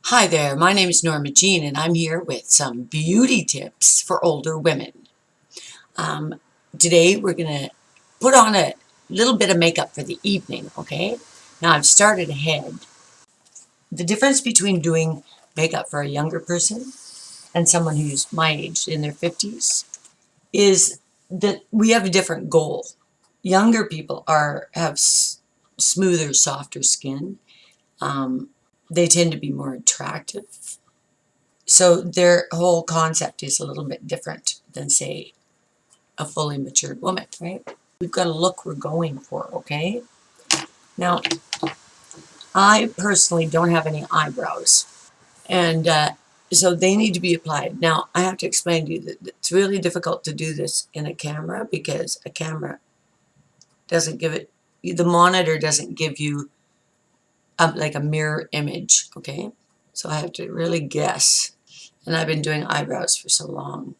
Hi there, my name is Norma Jean and I'm here with some beauty tips for older women. Today we're going to put on a little bit of makeup for the evening, okay? Now I've started ahead. The difference between doing makeup for a younger person and someone who's my age, in their 50s, is that we have a different goal. Younger people have smoother, softer skin. They tend to be more attractive. So their whole concept is a little bit different than, say, a fully matured woman, right? We've got a look we're going for, okay? Now, I personally don't have any eyebrows, and so they need to be applied. Now, I have to explain to you that it's really difficult to do this in a camera because a camera doesn't give it, the monitor doesn't give you like a mirror image, okay? So I have to really guess, and I've been doing eyebrows for so long.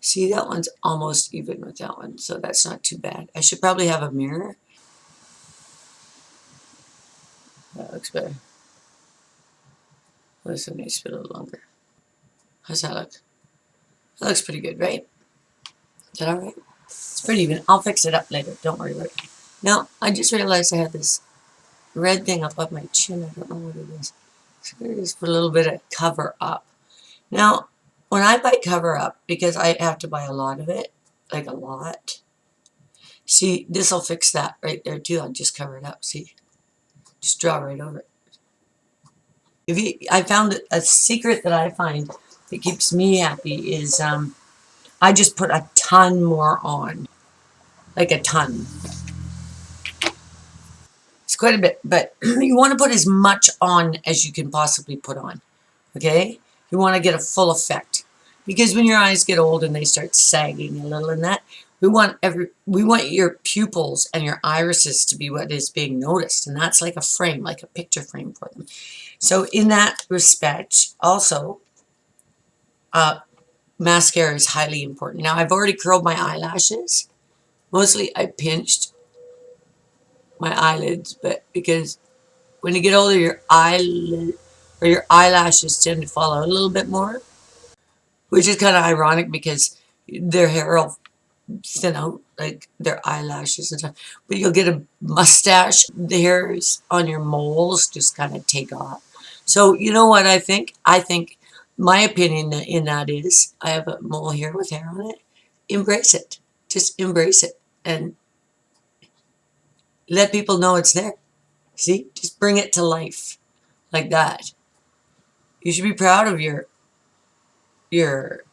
See, that one's almost even with that one, so that's not too bad. I should probably have a mirror. That looks better. This one needs to be a little longer. How's that look? That looks pretty good, right? Is that alright? It's pretty even. I'll fix it up later. Don't worry about it. Now, I just realized I had this red thing above my chin. I don't know what it is. So I'm going to just put a little bit of cover up. Now, when I buy cover up, because I have to buy a lot of it, like a lot, see, this will fix that right there too. I'll just cover it up, see? Just draw right over it. I found a secret that I find that keeps me happy is I just put a ton more on, like a ton. It's quite a bit, but you want to put as much on as you can possibly put on, okay? You want to get a full effect, because when your eyes get old and they start sagging a little in that, we want your pupils and your irises to be what is being noticed, and that's like a frame, like a picture frame for them. So in that respect, also, mascara is highly important. Now, I've already curled my eyelashes. Mostly I pinched my eyelids, but because when you get older, your eyelashes tend to fall out a little bit more, which is kind of ironic because their hair will thin out, like their eyelashes and stuff. But you'll get a mustache, the hairs on your moles just kind of take off. So you know what I think? I think my opinion in that is, I have a mole here with hair on it. Embrace it. Just embrace it and let people know it's there. See? Just bring it to life like that. You should be proud of your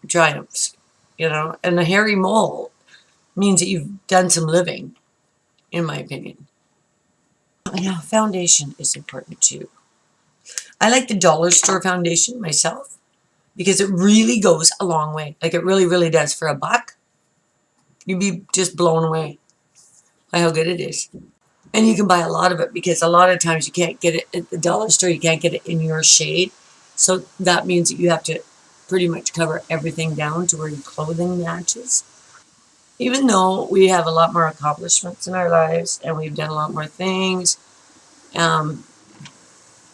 triumphs, you know. And a hairy mole means that you've done some living, in my opinion. Now, foundation is important too. I like the dollar store foundation myself because it really goes a long way. Like it really, really does. For $1, you'd be just blown away by how good it is. And you can buy a lot of it because a lot of times you can't get it at the dollar store. You can't get it in your shade. So that means that you have to pretty much cover everything down to where your clothing matches. Even though we have a lot more accomplishments in our lives and we've done a lot more things,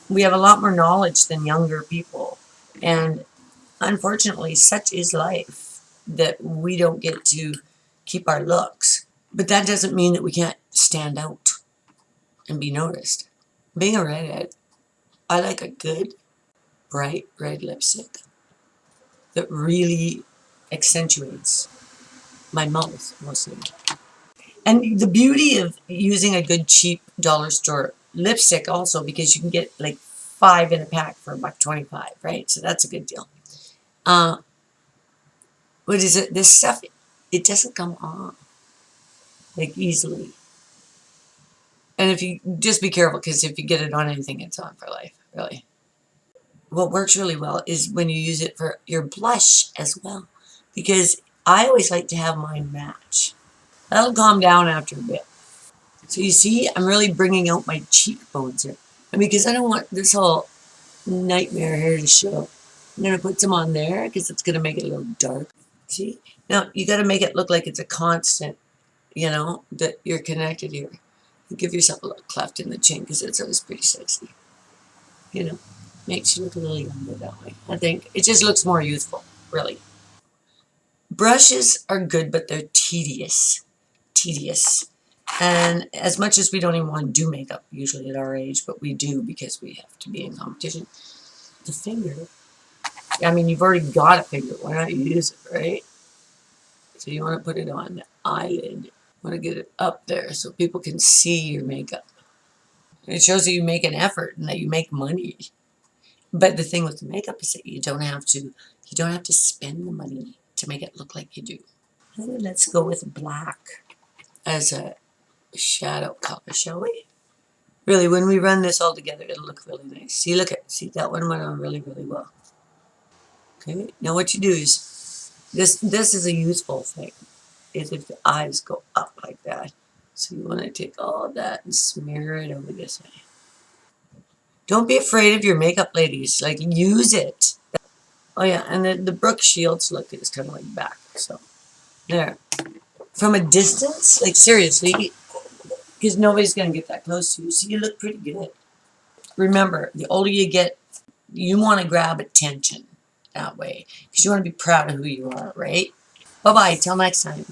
we have a lot more knowledge than younger people. And unfortunately, such is life that we don't get to keep our looks. But that doesn't mean that we can't stand out and be noticed. Being a redhead, I like a good, bright red lipstick that really accentuates my mouth, mostly. And the beauty of using a good, cheap dollar store lipstick also, because you can get like 5 in a pack for $1.25, right? So that's a good deal. What is it? This stuff, it doesn't come off like easily. And if you just be careful, because if you get it on anything, it's on for life, really. What works really well is when you use it for your blush as well, because I always like to have mine match. That'll calm down after a bit. So you see, I'm really bringing out my cheekbones here. And because I don't want this whole nightmare here to show, I'm going to put some on there because it's going to make it a little dark. See? Now, you got to make it look like it's a constant, you know, that you're connected here. You give yourself a little cleft in the chin because it's always pretty sexy. You know, Makes you look a little younger that way. I think it just looks more youthful, really. Brushes are good, but they're tedious. Tedious. And as much as we don't even want to do makeup, usually at our age, but we do because we have to be in competition. The finger, I mean, you've already got a finger. Why not use it, right? So you want to put it on the eyelid. You want to get it up there so people can see your makeup. It shows that you make an effort and that you make money. But the thing with the makeup is that you don't have to spend the money to make it look like you do. And let's go with black as a shadow color, shall we? Really, when we run this all together, it'll look really nice. See that one went on really, really well. Okay, now what you do is, this is a useful thing, is if the eyes go up like that. So you want to take all of that and smear it over this way. Don't be afraid of your makeup, ladies. Like, use it. Oh yeah, and the Brooke Shields look is kind of like back, so there. From a distance, like seriously, because nobody's going to get that close to you, so you look pretty good. Remember, the older you get, you want to grab attention that way, because you want to be proud of who you are, right? Bye-bye, till next time.